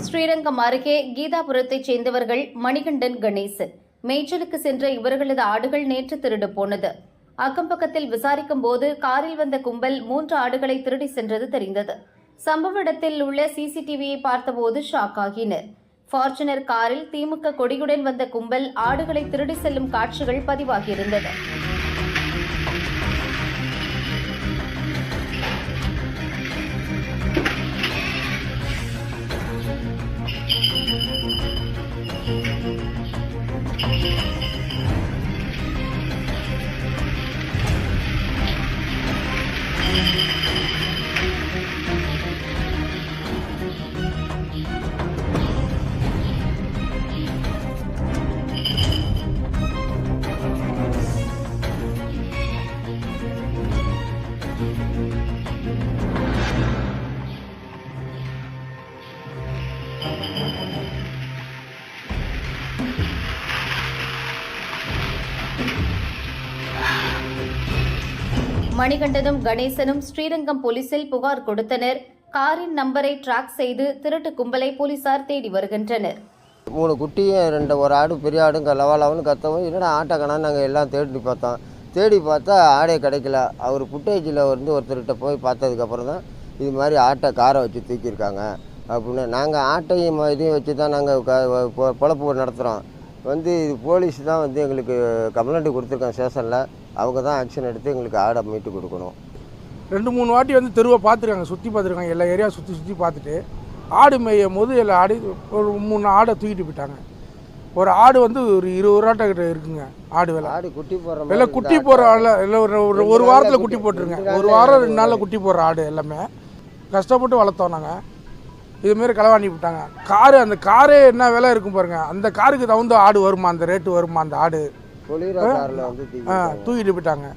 ஸ்ரீரங்கம் அருகே கீதாபுரத்தைச் சேர்ந்தவர்கள் மணிகண்டன், கணேசன். மேய்ச்சலுக்கு சென்ற இவர்களது ஆடுகள் நேற்று திருடு போனது. அக்கம்பக்கத்தில் விசாரிக்கும் போது காரில் வந்த கும்பல் 3 ஆடுகளை திருடி சென்றது தெரிந்தது. சம்பவ இடத்தில் உள்ள சிசிடிவியை பார்த்தபோது ஷாக் ஆகினர். ஃபார்ச்சுனர் காரில் திமுக கொடியுடன் வந்த கும்பல் ஆடுகளை திருடி செல்லும் காட்சிகள் பதிவாகியிருந்தது. மணிகண்டனும் கணேசனும் ஸ்ரீரங்கம் போலீசில் புகார் கொடுத்தனர். காரின் நம்பரை டிராக் செய்து திருட்டு கும்பலை போலீசார் தேடி வருகின்றனர். 3 குட்டியும் ஒரு ஆடு பெரிய ஆடும் லவாலாவுன்னு கத்தவும் என்னடா ஆட்டை காணான்னு நாங்கள் எல்லாம் தேடி பார்த்தா ஆடே கிடைக்கல. அவர் புட்டேஜில் ஒருத்தர்கிட்ட போய் பார்த்ததுக்கப்புறம் தான் இது மாதிரி காரை வச்சு தூக்கியிருக்காங்க அப்படின்னு. நாங்கள் ஆட்டையும் இதையும் வச்சு தான் நாங்கள் பொழப்பு நடத்துகிறோம். இது போலீஸ் தான் எங்களுக்கு கம்ப்ளைண்ட் கொடுத்துருக்கோம் ஸ்டேஷனில். அவங்க தான் ஆக்ஷன் எடுத்து எங்களுக்கு ஆடை மீட்டு கொடுக்கணும். 2-3 வாட்டி தெருவை பார்த்துருக்காங்க, சுற்றி பார்த்துருக்காங்க. எல்லா ஏரியா சுற்றி பார்த்துட்டு ஆடு மேயும் போது எல்லா ஆடு ஒரு 3 ஆடை தூக்கிட்டு போயிட்டாங்க. ஒரு ஆடு ஒரு 20 ஆட்டை கிட்ட இருக்குங்க. ஆடு குட்டி போடுற எல்லாம் குட்டி போடுற ஆள் எல்லாம் ஒரு வாரத்தில் குட்டி போட்டுருங்க. 1 வாரம் 2 நாளில் குட்டி போடுற ஆடு எல்லாமே கஷ்டப்பட்டு வளர்த்தோம் நாங்கள். இதுமாரி களவாண்டி விட்டாங்க. அந்த காரே என்ன விலை இருக்கும் பாருங்க. அந்த காருக்கு தகுந்த ஆடு வருமா, அந்த ரேட்டு வருமா, அந்த ஆடு தூக்கிட்டு போயிட்டாங்க.